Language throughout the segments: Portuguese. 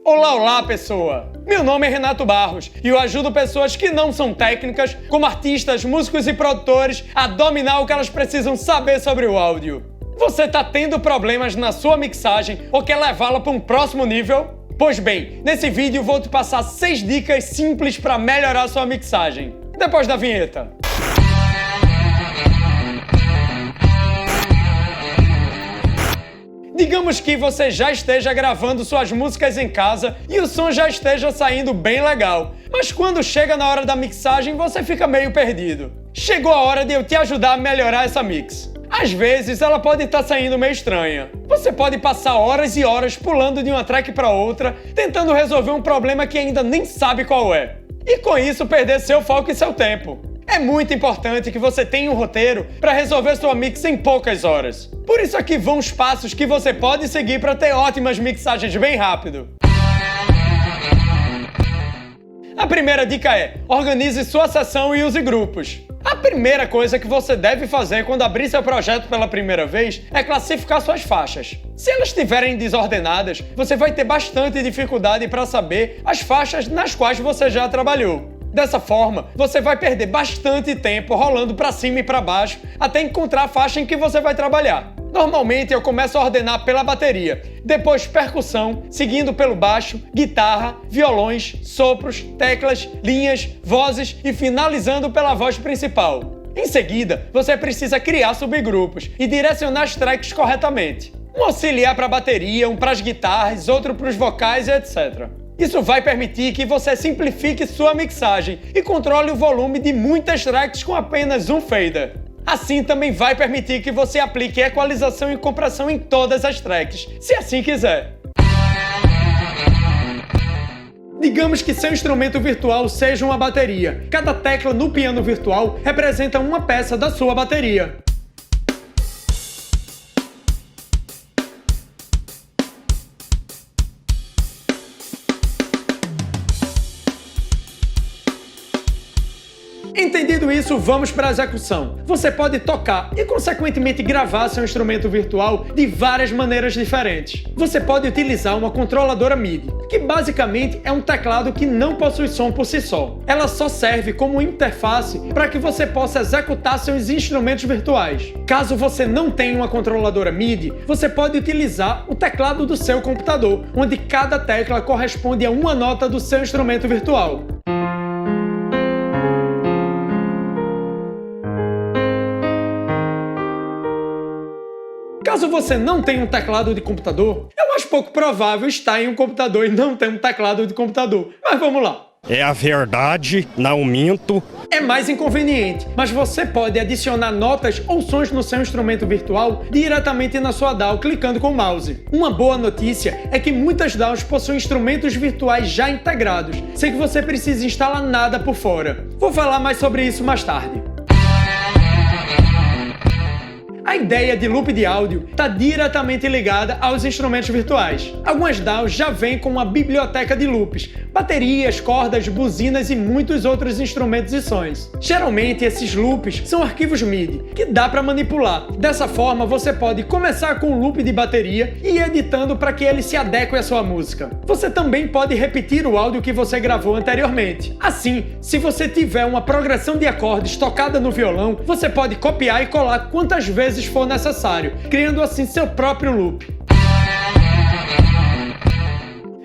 Olá, olá, pessoa! Meu nome é Renato Barros e eu ajudo pessoas que não são técnicas, como artistas, músicos e produtores, a dominar o que elas precisam saber sobre o áudio. Você tá tendo problemas na sua mixagem ou quer levá-la para um próximo nível? Pois bem, nesse vídeo vou te passar 6 dicas simples para melhorar sua mixagem. Depois da vinheta. Digamos que você já esteja gravando suas músicas em casa e o som já esteja saindo bem legal, mas quando chega na hora da mixagem você fica meio perdido. Chegou a hora de eu te ajudar a melhorar essa mix. Às vezes ela pode estar saindo meio estranha. Você pode passar horas e horas pulando de uma track para outra, tentando resolver um problema que ainda nem sabe qual é. E com isso perder seu foco e seu tempo. É muito importante que você tenha um roteiro para resolver sua mix em poucas horas. Por isso aqui vão os passos que você pode seguir para ter ótimas mixagens bem rápido. A primeira dica é: organize sua sessão e use grupos. A primeira coisa que você deve fazer quando abrir seu projeto pela primeira vez é classificar suas faixas. Se elas estiverem desordenadas, você vai ter bastante dificuldade para saber as faixas nas quais você já trabalhou. Dessa forma, você vai perder bastante tempo rolando para cima e para baixo até encontrar a faixa em que você vai trabalhar. Normalmente eu começo a ordenar pela bateria, depois percussão, seguindo pelo baixo, guitarra, violões, sopros, teclas, linhas, vozes e finalizando pela voz principal. Em seguida, você precisa criar subgrupos e direcionar as tracks corretamente. Um auxiliar para a bateria, um para as guitarras, outro para os vocais e etc. Isso vai permitir que você simplifique sua mixagem e controle o volume de muitas tracks com apenas um fader. Assim também vai permitir que você aplique equalização e compressão em todas as tracks, se assim quiser. Digamos que seu instrumento virtual seja uma bateria. Cada tecla no piano virtual representa uma peça da sua bateria. Entendido isso, vamos para a execução. Você pode tocar e, consequentemente, gravar seu instrumento virtual de várias maneiras diferentes. Você pode utilizar uma controladora MIDI, que basicamente é um teclado que não possui som por si só. Ela só serve como interface para que você possa executar seus instrumentos virtuais. Caso você não tenha uma controladora MIDI, você pode utilizar o teclado do seu computador, onde cada tecla corresponde a uma nota do seu instrumento virtual. Caso você não tenha um teclado de computador, é mais pouco provável estar em um computador e não ter um teclado de computador. Mas vamos lá. É a verdade, não minto. É mais inconveniente, mas você pode adicionar notas ou sons no seu instrumento virtual diretamente na sua DAW clicando com o mouse. Uma boa notícia é que muitas DAWs possuem instrumentos virtuais já integrados, sem que você precise instalar nada por fora. Vou falar mais sobre isso mais tarde. A ideia de loop de áudio está diretamente ligada aos instrumentos virtuais. Algumas DAWs já vêm com uma biblioteca de loops, baterias, cordas, buzinas e muitos outros instrumentos e sons. Geralmente esses loops são arquivos MIDI, que dá para manipular. Dessa forma você pode começar com um loop de bateria e ir editando para que ele se adeque à sua música. Você também pode repetir o áudio que você gravou anteriormente. Assim, se você tiver uma progressão de acordes tocada no violão, você pode copiar e colar quantas vezes for necessário, criando assim seu próprio loop.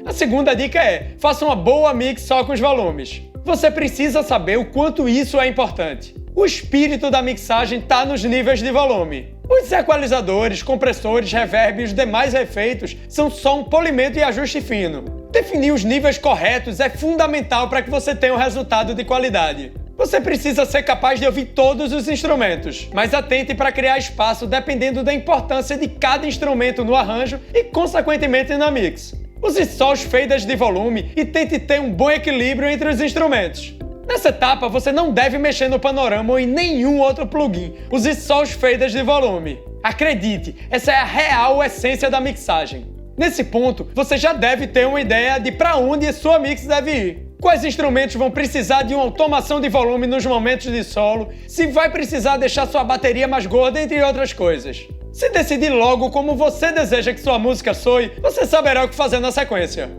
A segunda dica é: faça uma boa mix só com os volumes. Você precisa saber o quanto isso é importante. O espírito da mixagem está nos níveis de volume. Os equalizadores, compressores, reverb e os demais efeitos são só um polimento e ajuste fino. Definir os níveis corretos é fundamental para que você tenha um resultado de qualidade. Você precisa ser capaz de ouvir todos os instrumentos, mas atente para criar espaço dependendo da importância de cada instrumento no arranjo e, consequentemente, na mix. Use só os faders de volume e tente ter um bom equilíbrio entre os instrumentos. Nessa etapa, você não deve mexer no panorama ou em nenhum outro plugin. Use só os faders de volume. Acredite, essa é a real essência da mixagem. Nesse ponto, você já deve ter uma ideia de para onde sua mix deve ir. Quais instrumentos vão precisar de uma automação de volume nos momentos de solo, se vai precisar deixar sua bateria mais gorda, entre outras coisas. Se decidir logo como você deseja que sua música soe, você saberá o que fazer na sequência.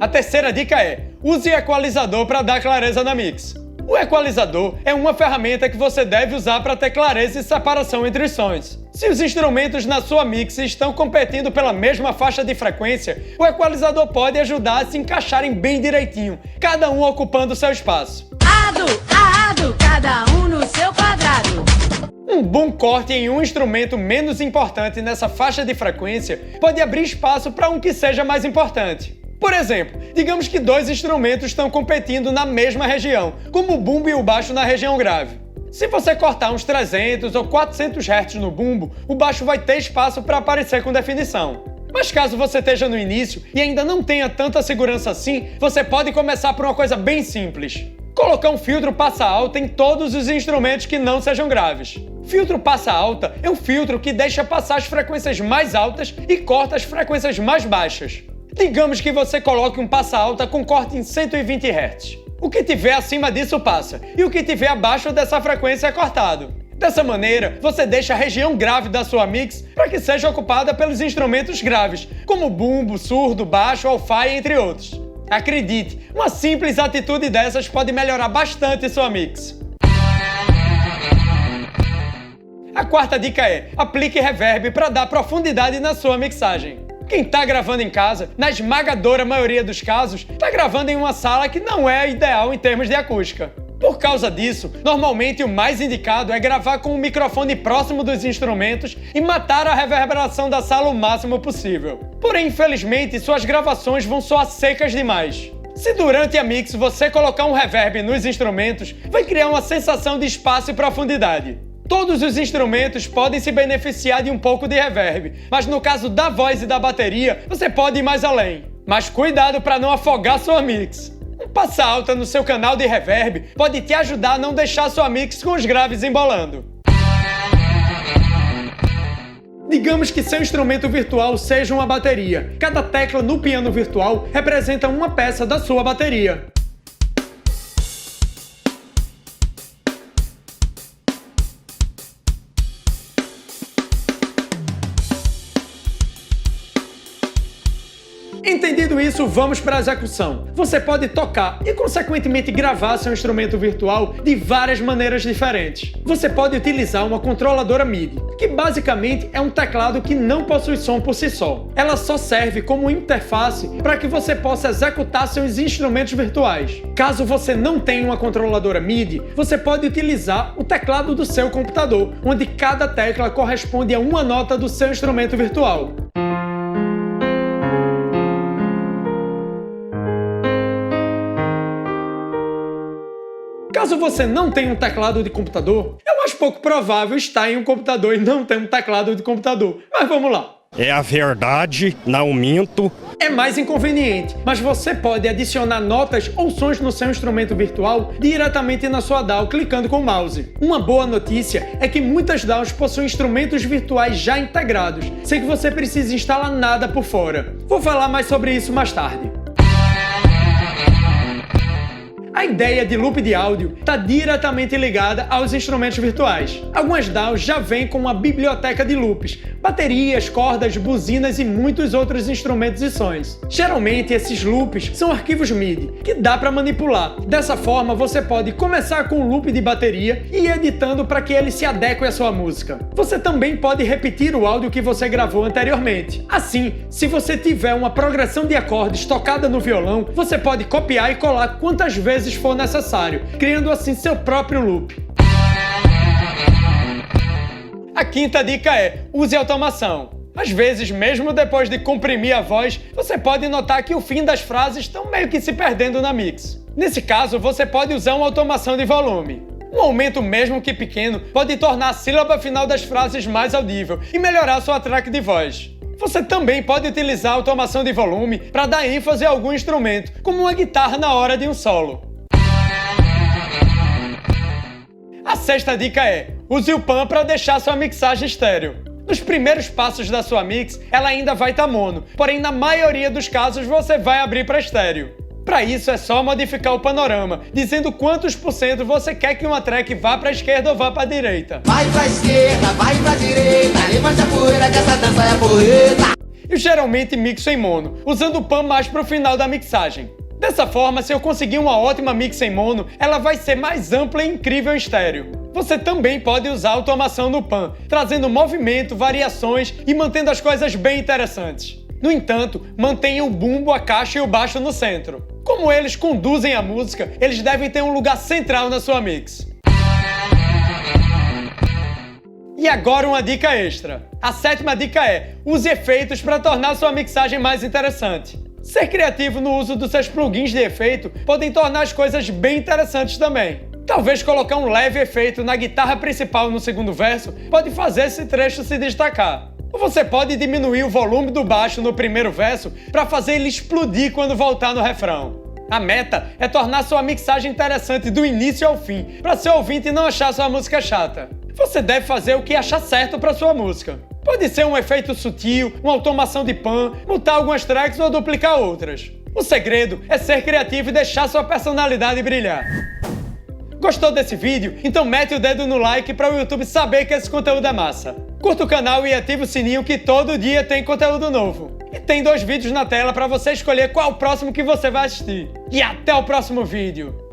A terceira dica é: use equalizador para dar clareza na mix. O equalizador é uma ferramenta que você deve usar para ter clareza e separação entre os sons. Se os instrumentos na sua mix estão competindo pela mesma faixa de frequência, o equalizador pode ajudar a se encaixarem bem direitinho, cada um ocupando seu espaço. Ado, cada um no seu quadrado. Um bom corte em um instrumento menos importante nessa faixa de frequência pode abrir espaço para um que seja mais importante. Por exemplo, digamos que dois instrumentos estão competindo na mesma região, como o bumbo e o baixo na região grave. Se você cortar uns 300 ou 400 Hz no bumbo, o baixo vai ter espaço para aparecer com definição. Mas caso você esteja no início e ainda não tenha tanta segurança assim, você pode começar por uma coisa bem simples: colocar um filtro passa alta em todos os instrumentos que não sejam graves. Filtro passa alta é um filtro que deixa passar as frequências mais altas e corta as frequências mais baixas. Digamos que você coloque um passa alta com corte em 120 Hz. O que tiver acima disso passa, e o que tiver abaixo dessa frequência é cortado. Dessa maneira, você deixa a região grave da sua mix para que seja ocupada pelos instrumentos graves, como bumbo, surdo, baixo, alfaia, entre outros. Acredite, uma simples atitude dessas pode melhorar bastante sua mix. A quarta dica é: aplique reverb para dar profundidade na sua mixagem. Quem está gravando em casa, na esmagadora maioria dos casos, está gravando em uma sala que não é ideal em termos de acústica. Por causa disso, normalmente o mais indicado é gravar com o microfone próximo dos instrumentos e matar a reverberação da sala o máximo possível. Porém, infelizmente, suas gravações vão soar secas demais. Se durante a mix você colocar um reverb nos instrumentos, vai criar uma sensação de espaço e profundidade. Todos os instrumentos podem se beneficiar de um pouco de reverb, mas no caso da voz e da bateria, você pode ir mais além. Mas cuidado para não afogar sua mix. Um passa alta no seu canal de reverb pode te ajudar a não deixar sua mix com os graves embolando. Digamos que seu instrumento virtual seja uma bateria. Cada tecla no piano virtual representa uma peça da sua bateria. Entendido isso, vamos para a execução. Você pode tocar e, consequentemente, gravar seu instrumento virtual de várias maneiras diferentes. Você pode utilizar uma controladora MIDI, que basicamente é um teclado que não possui som por si só. Ela só serve como interface para que você possa executar seus instrumentos virtuais. Caso você não tenha uma controladora MIDI, você pode utilizar o teclado do seu computador, onde cada tecla corresponde a uma nota do seu instrumento virtual. Caso você não tenha um teclado de computador, é mais pouco provável estar em um computador e não ter um teclado de computador. Mas vamos lá. É a verdade, não minto. É mais inconveniente, mas você pode adicionar notas ou sons no seu instrumento virtual diretamente na sua DAW clicando com o mouse. Uma boa notícia é que muitas DAWs possuem instrumentos virtuais já integrados, sem que você precise instalar nada por fora. Vou falar mais sobre isso mais tarde. A ideia de loop de áudio está diretamente ligada aos instrumentos virtuais. Algumas DAWs já vêm com uma biblioteca de loops, baterias, cordas, buzinas e muitos outros instrumentos e sons. Geralmente esses loops são arquivos MIDI, que dá para manipular. Dessa forma você pode começar com um loop de bateria e ir editando para que ele se adeque à sua música. Você também pode repetir o áudio que você gravou anteriormente. Assim, se você tiver uma progressão de acordes tocada no violão, você pode copiar e colar quantas vezes for necessário, criando assim seu próprio loop. A quinta dica é: use automação. Às vezes, mesmo depois de comprimir a voz, você pode notar que o fim das frases estão meio que se perdendo na mix. Nesse caso, você pode usar uma automação de volume. Um aumento, mesmo que pequeno, pode tornar a sílaba final das frases mais audível e melhorar sua track de voz. Você também pode utilizar a automação de volume para dar ênfase a algum instrumento, como uma guitarra na hora de um solo. A sexta dica é: use o Pan para deixar sua mixagem estéreo. Nos primeiros passos da sua mix, ela ainda vai estar mono, porém na maioria dos casos você vai abrir para estéreo. Para isso é só modificar o panorama, dizendo quantos por cento você quer que uma track vá para a esquerda ou vá para a direita. Vai pra esquerda, vai pra direita, levante a poeira que essa dança é porreta. Eu geralmente mixo em mono, usando o pan mais pro final da mixagem. Dessa forma, se eu conseguir uma ótima mix em mono, ela vai ser mais ampla e incrível em estéreo. Você também pode usar automação no pan, trazendo movimento, variações e mantendo as coisas bem interessantes. No entanto, mantenha o bumbo, a caixa e o baixo no centro. Como eles conduzem a música, eles devem ter um lugar central na sua mix. E agora uma dica extra. A 7ª dica é: use efeitos para tornar sua mixagem mais interessante. Ser criativo no uso dos seus plugins de efeito podem tornar as coisas bem interessantes também. Talvez colocar um leve efeito na guitarra principal no segundo verso pode fazer esse trecho se destacar. Ou você pode diminuir o volume do baixo no primeiro verso para fazer ele explodir quando voltar no refrão. A meta é tornar sua mixagem interessante do início ao fim, para seu ouvinte não achar sua música chata. Você deve fazer o que achar certo para sua música. Pode ser um efeito sutil, uma automação de pan, mutar algumas tracks ou duplicar outras. O segredo é ser criativo e deixar sua personalidade brilhar. Gostou desse vídeo? Então mete o dedo no like para o YouTube saber que esse conteúdo é massa. Curta o canal e ative o sininho que todo dia tem conteúdo novo. E tem 2 vídeos na tela para você escolher qual o próximo que você vai assistir. E até o próximo vídeo!